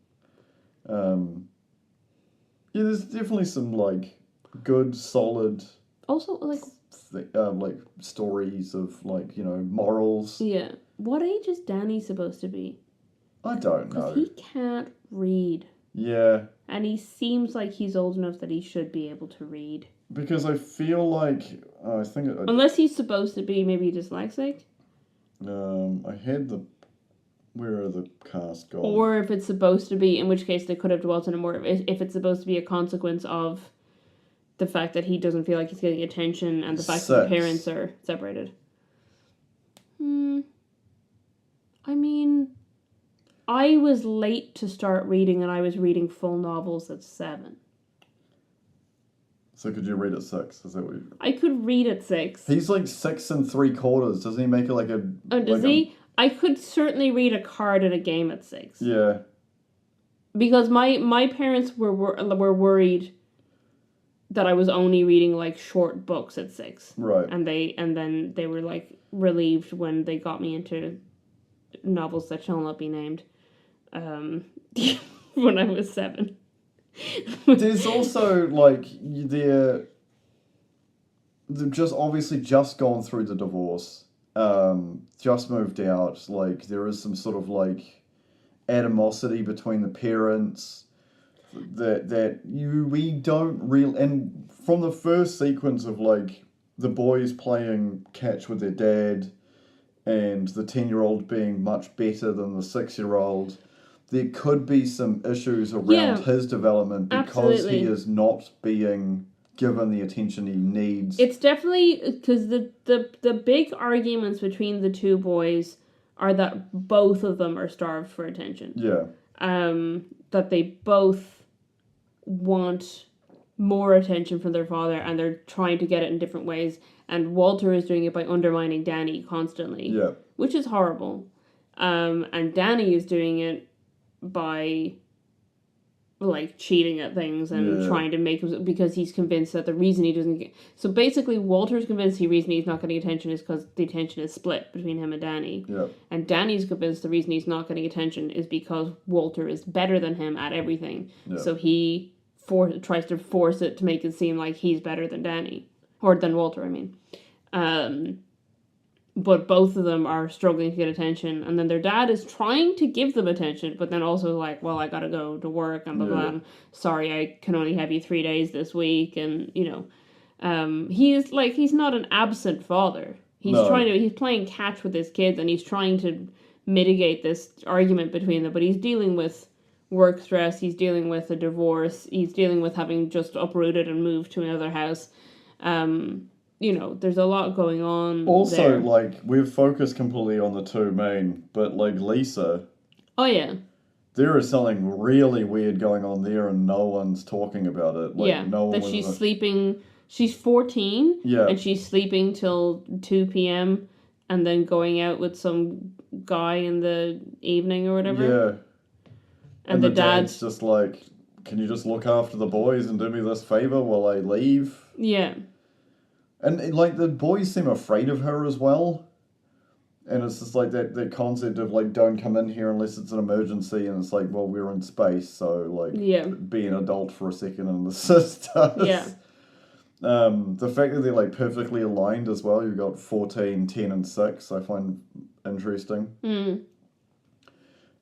Yeah, there's definitely some, like, good, solid... Also, like... stories of, like, you know, morals. Yeah. What age is Danny supposed to be? I don't know. Because he can't read. Yeah. And he seems like he's old enough that he should be able to read. Because I feel like... I think... Unless he's supposed to be maybe dyslexic. I had the Where are the cast gone? Or if it's supposed to be, in which case they could have dwelt on it more, if it's supposed to be a consequence of the fact that he doesn't feel like he's getting attention and the fact that the parents are separated. I mean, I was late to start reading and I was reading full novels at 7. So could you read at 6? Is that what I could read at 6. He's like 6 3/4. Doesn't he make it like a... Oh, does he? I could certainly read a card in a game at 6. Yeah. Because my parents were worried that I was only reading like short books at 6. Right. And then they were like relieved when they got me into novels that shall not be named. When I was 7. There's also like they've just obviously just gone through the divorce. Just moved out. Like there is some sort of like animosity between the parents that we don't really, and from the first sequence of like the boys playing catch with their dad and the 10-year-old being much better than the 6-year-old, there could be some issues around his development because he is not being given the attention he needs. It's definitely because the big arguments between the two boys are that both of them are starved for attention. Yeah. That they both want more attention from their father and they're trying to get it in different ways. And Walter is doing it by undermining Danny constantly. Yeah. Which is horrible. And Danny is doing it by like cheating at things and trying to make him, because he's convinced that the reason he doesn't get, so basically Walter's convinced the reason he's not getting attention is because the attention is split between him and Danny. And Danny's convinced the reason he's not getting attention is because Walter is better than him at everything. So he tries to force it to make it seem like he's better than Danny, or than Walter, I mean. But both of them are struggling to get attention, and then their dad is trying to give them attention, but then also like, well, I gotta go to work, and blah, blah, and sorry, I can only have you 3 days this week, and, you know, he is like, he's not an absent father. He's he's playing catch with his kids, and he's trying to mitigate this argument between them, but he's dealing with work stress, he's dealing with a divorce, he's dealing with having just uprooted and moved to another house. You know, there's a lot going on. Also, there. Like, we've focused completely on the two main, but, like, Lisa. Oh, yeah. There is something really weird going on there, and no one's talking about it. Like, no one that she's sleeping. She's 14, and she's sleeping till 2 p.m., and then going out with some guy in the evening or whatever. Yeah. And the dad's just like, can you just look after the boys and do me this favor while I leave? Yeah. And, like, the boys seem afraid of her as well. And it's just, like, that concept of, like, don't come in here unless it's an emergency. And it's like, well, we're in space, so, like, be an adult for a second and assist us. Yeah. The fact that they're, like, perfectly aligned as well. You've got 14, 10, and 6, I find interesting.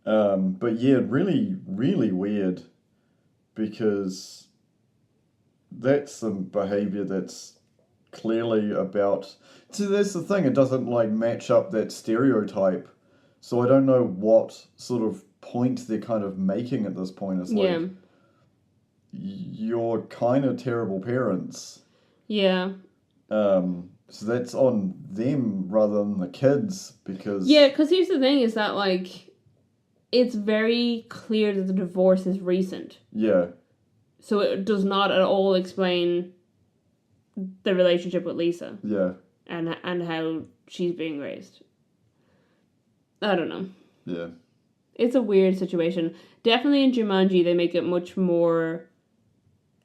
But, yeah, really, really weird. Because that's some behaviour that's clearly about... See, that's the thing, it doesn't, like, match up that stereotype, so I don't know what sort of point they're kind of making at this point. It's like, you're kind of terrible parents. Yeah. So that's on them rather than the kids, because... Yeah, because here's the thing, is that, like, it's very clear that the divorce is recent. Yeah. So it does not at all explain the relationship with Lisa. Yeah. And how she's being raised. I don't know. Yeah. It's a weird situation. Definitely in Jumanji they make it much more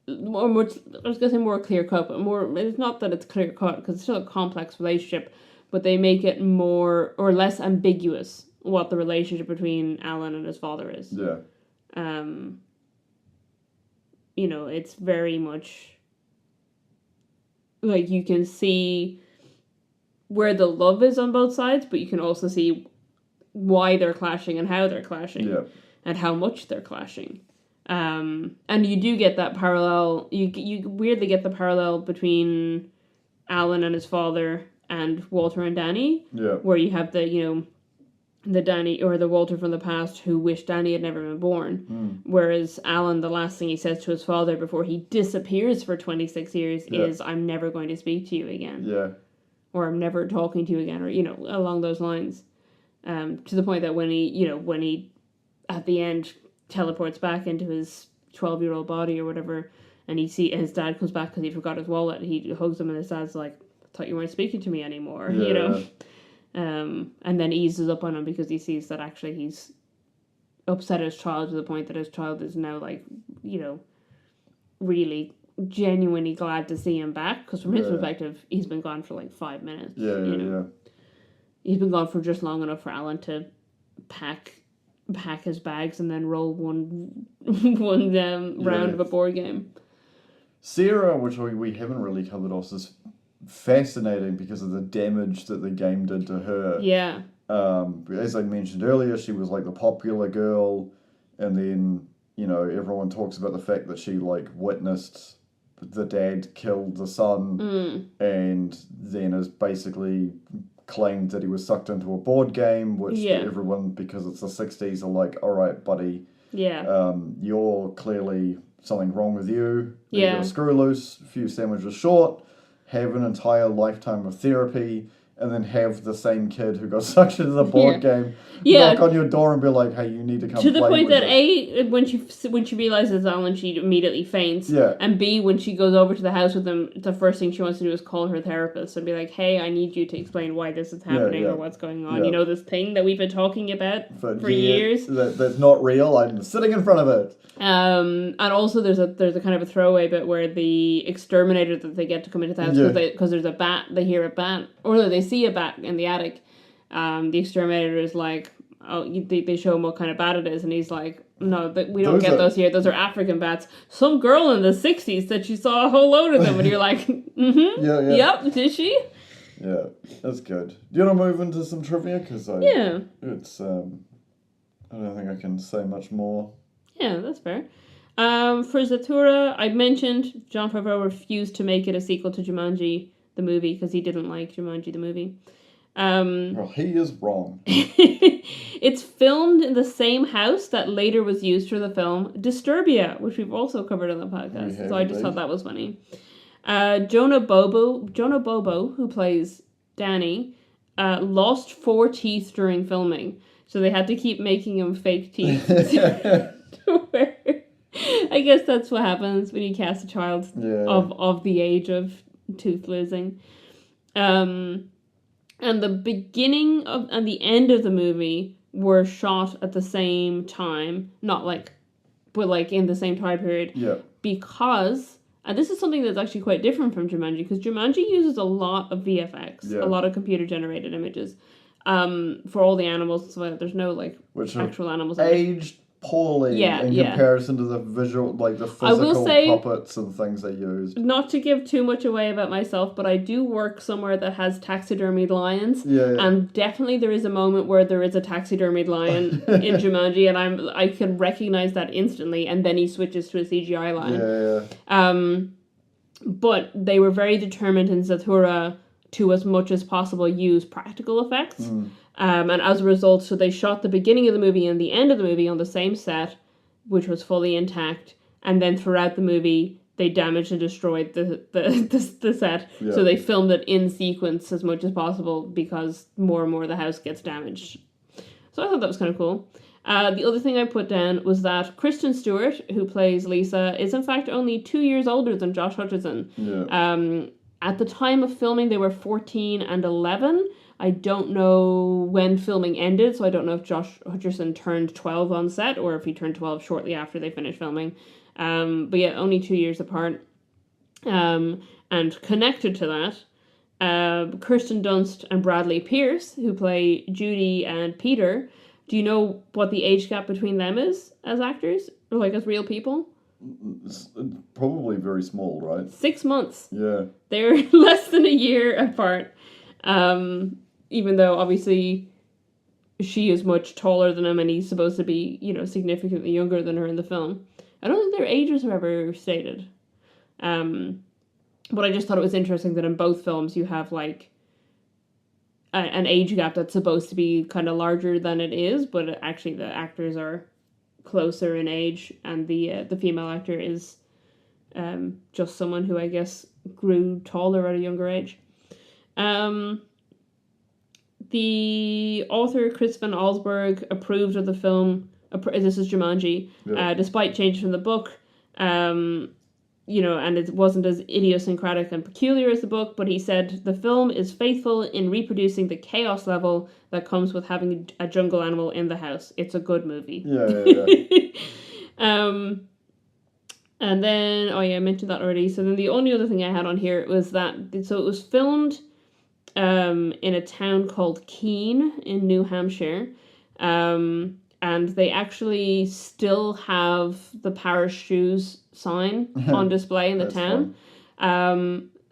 I was gonna say more clear cut, but more, it's not that it's clear cut because it's still a complex relationship, but they make it more or less ambiguous what the relationship between Alan and his father is. Yeah. You know, it's very much like you can see where the love is on both sides, but you can also see why they're clashing and how they're clashing and how much they're clashing. And you do get that parallel, you weirdly get the parallel between Alan and his father and Walter and Danny, where you have the, you know, the Walter from the past who wished Danny had never been born. Whereas Alan, the last thing he says to his father before he disappears for 26 years is, I'm never going to speak to you again. Yeah. Or I'm never talking to you again, or, along those lines. To the point that when he at the end teleports back into his 12-year-old body or whatever, and his dad comes back because he forgot his wallet, he hugs him and his dad's like, I thought you weren't speaking to me anymore, and then eases up on him because he sees that actually he's upset his child to the point that his child is now like, really genuinely glad to see him back, because from his perspective, he's been gone for like 5 minutes. He's been gone for just long enough for Alan to pack his bags and then roll one round of a board game. Sarah, which we haven't really covered off, is fascinating because of the damage that the game did to her. Yeah. As I mentioned earlier, she was like the popular girl, and then, everyone talks about the fact that she like witnessed the dad killed the son, and then is basically claimed that he was sucked into a board game, which everyone, because it's the 60s, are like, all right, buddy, you're clearly something wrong with you. You're a screw loose, a few sandwiches short, have an entire lifetime of therapy, and then have the same kid who got sucked into the board game knock on your door and be like, hey, you need to come play. To the point that A, when she realizes Alan, she immediately faints. Yeah. And B, when she goes over to the house with him, the first thing she wants to do is call her therapist and be like, hey, I need you to explain why this is happening or what's going on. Yeah. This thing that we've been talking about for years. That's not real. I'm sitting in front of it. And also there's a kind of a throwaway bit where the exterminator that they get to come into the house because there's a bat, they hear a bat, or no, they see a bat in the attic. The exterminator is like, they show him what kind of bat it is, and he's like, no, we don't get those here. Those are African bats. Some girl in the 60s said she saw a whole load of them, and you're like, yep, did she? Yeah, that's good. Do you want to move into some trivia? Because it's I don't think I can say much more. Yeah, that's fair. For Zathura, I mentioned Jon Favreau refused to make it a sequel to Jumanji, the movie, because he didn't like Jumanji, the movie. Well, he is wrong. It's filmed in the same house that later was used for the film Disturbia, which we've also covered on the podcast. So I just thought that was funny. Jonah Bobo, who plays Danny, lost 4 teeth during filming. So they had to keep making him fake teeth. I guess that's what happens when you cast a child of the age of tooth losing. And the beginning and the end of the movie were shot at the same time, but in the same time period. Yeah. Because, and this is something that's actually quite different from Jumanji, because Jumanji uses a lot of VFX, a lot of computer generated images, for all the animals. So there's no actual animals. Aged poorly in comparison to the visual, the physical puppets and things they used. Not to give too much away about myself, but I do work somewhere that has taxidermied lions, and definitely there is a moment where there is a taxidermied lion in Jumanji, and I can recognize that instantly, and then he switches to a CGI lion. But they were very determined in Zathura to, as much as possible, use practical effects. And as a result, so they shot the beginning of the movie and the end of the movie on the same set, which was fully intact. And then throughout the movie, they damaged and destroyed the set. Yeah. So they filmed it in sequence as much as possible because more and more of the house gets damaged. So I thought that was kind of cool. The other thing I put down was that Kristen Stewart, who plays Lisa, is in fact only 2 years older than Josh Hutcherson. Yeah. At the time of filming, they were 14 and 11. I don't know when filming ended, so I don't know if Josh Hutcherson turned 12 on set or if he turned 12 shortly after they finished filming. But yeah, only 2 years apart. And connected to that, Kirsten Dunst and Bradley Pierce, who play Judy and Peter. Do you know what the age gap between them is as actors? Or as real people? It's probably very small, right? 6 months. Yeah. They're less than a year apart. Even though obviously she is much taller than him and he's supposed to be, significantly younger than her in the film. I don't think their ages are ever stated. But I just thought it was interesting that in both films you have an age gap that's supposed to be kind of larger than it is, but actually the actors are closer in age, and the female actor is just someone who I guess grew taller at a younger age. The author, Chris Van Allsburg, approved of the film. This is Jumanji. Yeah. Despite changes from the book, and it wasn't as idiosyncratic and peculiar as the book, but he said the film is faithful in reproducing the chaos level that comes with having a jungle animal in the house. It's a good movie. Yeah. And then, I mentioned that already. So then the only other thing I had on here was that, so it was filmed in a town called Keene in New Hampshire. And they actually still have the Paris shoes sign on display in the town.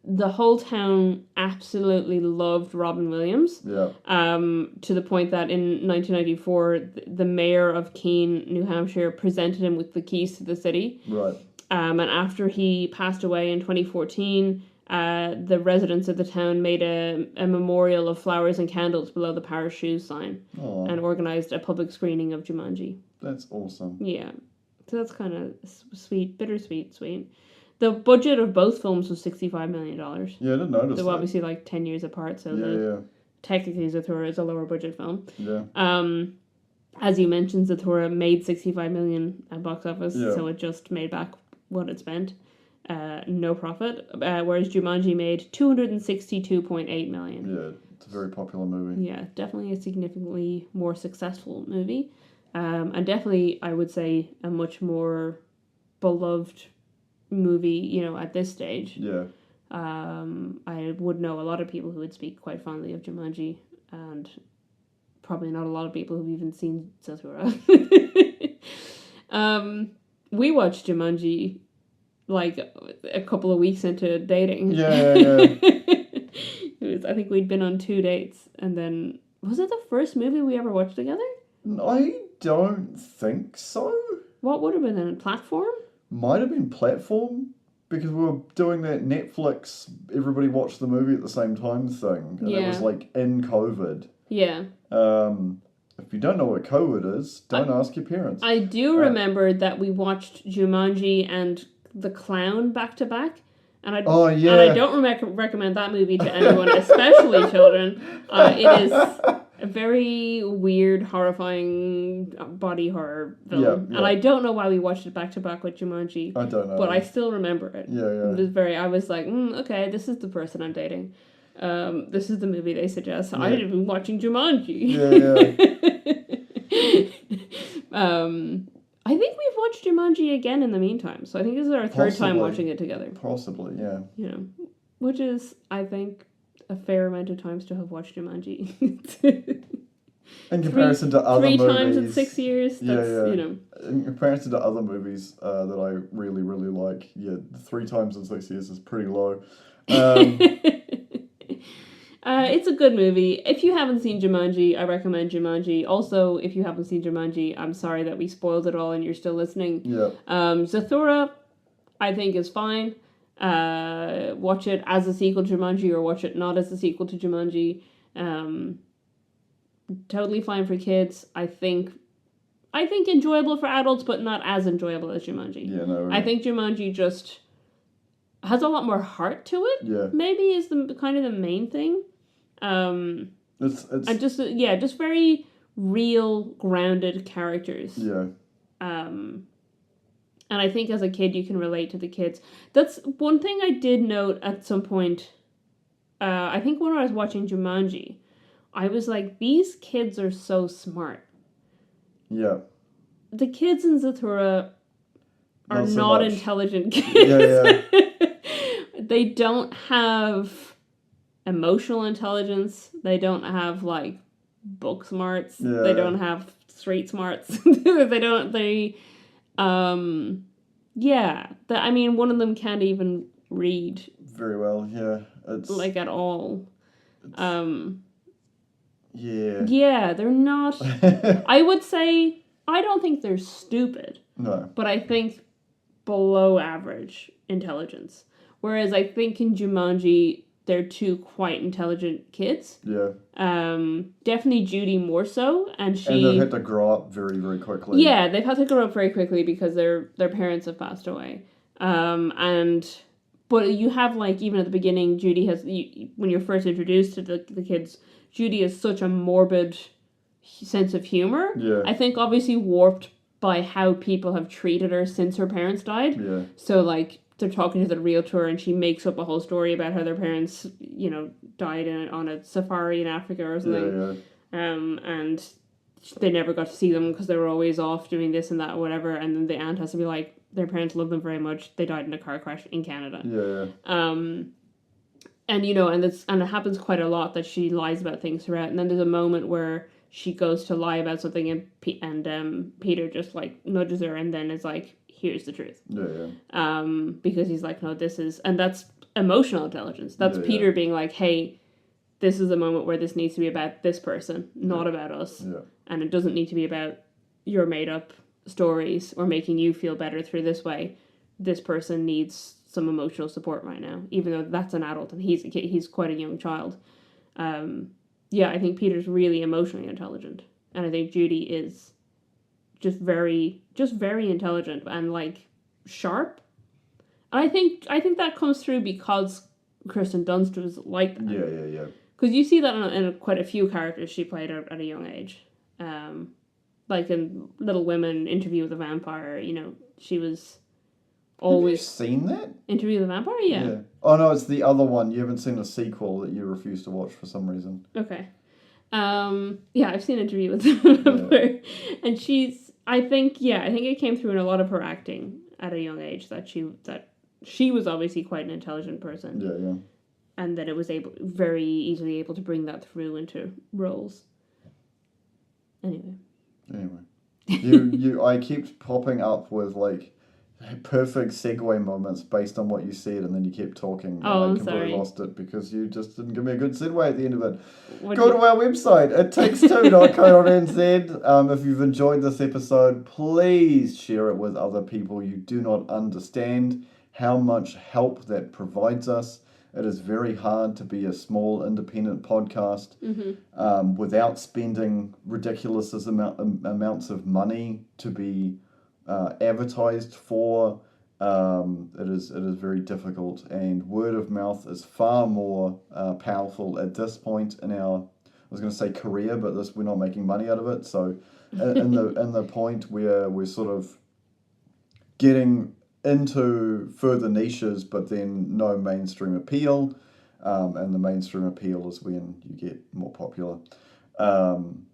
The whole town absolutely loved Robin Williams. Yeah. To the point that in 1994, the mayor of Keene, New Hampshire, presented him with the keys to the city. Right. And after he passed away in 2014, the residents of the town made a memorial of flowers and candles below the Paris Shoes sign. Aww. And organised a public screening of Jumanji. That's awesome. Yeah. So that's kind of sweet, bittersweet, sweet. The budget of both films was $65 million. Yeah, I didn't notice They're that. obviously like 10 years apart, so technically Zathura is a lower budget film. Yeah. As you mentioned, Zathura made $65 million at box office, Yeah. so it just made back what it spent. No profit. Whereas Jumanji made $262.8 million. Yeah, it's a very popular movie. Yeah, definitely a significantly more successful movie. And definitely, I would say, a much more beloved movie, at this stage. Yeah. I would know a lot of people who would speak quite fondly of Jumanji, and probably not a lot of people who've even seen Zathura. We watched Jumanji like a couple of weeks into dating. Yeah. I think we'd been on 2 dates, and then was it the first movie we ever watched together? I don't think so. What would have been a platform? Might have been platform, because we were doing that Netflix everybody watched the movie at the same time thing, and it was like in COVID. Yeah. If you don't know what COVID is, don't ask your parents. I do remember that we watched Jumanji and The Clown back to back. And I don't recommend that movie to anyone, especially children. It is a very weird, horrifying body horror film. Yeah. And I don't know why we watched it back to back with Jumanji. I don't know. But I still remember it. Yeah. It was I was like, okay, this is the person I'm dating. This is the movie they suggest. Yeah. I've been watching Jumanji. I think we've watched Jumanji again in the meantime. So I think this is our third time watching it together. Possibly, yeah. Which is, I think, a fair amount of times to have watched Jumanji. In comparison to other movies. 3 times in 6 years. That's, In comparison to other movies that I really, really like, 3 times in 6 years is pretty low. It's a good movie. If you haven't seen Jumanji, I recommend Jumanji. Also, if you haven't seen Jumanji, I'm sorry that we spoiled it all and you're still listening. Yeah. Zathura, I think, is fine. Watch it as a sequel to Jumanji or watch it not as a sequel to Jumanji. Totally fine for kids. I think enjoyable for adults, but not as enjoyable as Jumanji. Yeah, no. I think Jumanji just has a lot more heart to it. Yeah. Maybe is the kind of the main thing. It's and just very real, grounded characters. Yeah. And I think as a kid you can relate to the kids. That's one thing I did note at some point. I think when I was watching Jumanji, I was like, these kids are so smart. Yeah. The kids in Zathura are not intelligent kids. Yeah. They don't have emotional intelligence. They don't have book smarts. Yeah. They don't have street smarts. One of them can't even read very well. Yeah, it's at all. Yeah, they're not. I would say I don't think they're stupid. No, but I think below average intelligence. Whereas I think in Jumanji, they're two quite intelligent kids. Yeah. Definitely Judy more so, and they've had to grow up very, very quickly. Yeah, they've had to grow up very quickly because their parents have passed away. But you have, like, even at the beginning, Judy has, when you're first introduced to the kids, Judy has such a morbid sense of humor. Yeah. I think obviously warped by how people have treated her since her parents died. Yeah. So, like, they're talking to the realtor and she makes up a whole story about how their parents, died on a safari in Africa or something. And they never got to see them because they were always off doing this and that or whatever. And then the aunt has to be like, their parents love them very much. They died in a car crash in Canada. And and it happens quite a lot that she lies about things throughout. And then there's a moment where she goes to lie about something and Peter just like nudges her and then is like, here's the truth. Because he's like, no, this is, and that's emotional intelligence. That's Peter being like, hey, this is a moment where this needs to be about this person, not about us. And it doesn't need to be about your made up stories or making you feel better through this way. This person needs some emotional support right now, even though that's an adult and he's a kid, he's quite a young child. I think Peter's really emotionally intelligent, and I think Judy is just very intelligent and like sharp. And I think that comes through because Kristen Dunst was like that. Because you see that in quite a few characters she played at a young age. Like in Little Women, Interview with a Vampire, she was always... Have you seen that? Interview with a Vampire? Yeah. Oh, no, it's the other one. You haven't seen a sequel that you refuse to watch for some reason. Okay. I've seen Interview with a Vampire. And I think it came through in a lot of her acting at a young age that she was obviously quite an intelligent person. And that it was very easily able to bring that through into roles. Anyway, I kept popping up with like perfect segue moments based on what you said, and then you kept talking. Oh, and I completely lost it because you just didn't give me a good segue at the end of it. Go to our website, ittakes2.co.nz. If you've enjoyed this episode, please share it with other people. You do not understand how much help that provides us. It is very hard to be a small independent podcast without spending ridiculous amounts of money to be advertised for. It is very difficult, and word of mouth is far more powerful at this point in our, I was going to say career, but we're not making money out of it. So in the point where we're sort of getting into further niches, but then no mainstream appeal, and the mainstream appeal is when you get more popular. And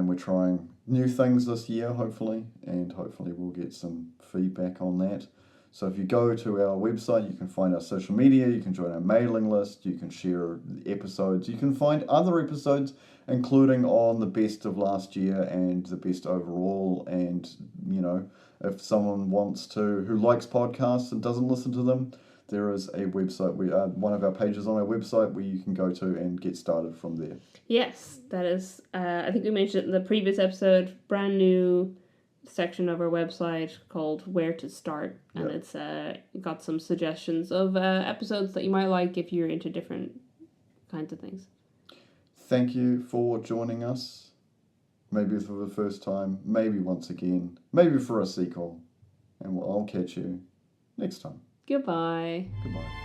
we're trying new things this year, hopefully, and hopefully we'll get some feedback on that. So if you go to our website, you can find our social media, you can join our mailing list, you can share episodes, you can find other episodes, including on the best of last year and the best overall. And, if someone who likes podcasts and doesn't listen to them, there is a website, one of our pages on our website where you can go to and get started from there. Yes, that is, I think we mentioned it in the previous episode, brand new section of our website called Where to Start, and it's got some suggestions of episodes that you might like if you're into different kinds of things. Thank you for joining us. Maybe for the first time, maybe once again, maybe for a sequel. And I'll catch you next time. Goodbye. Goodbye.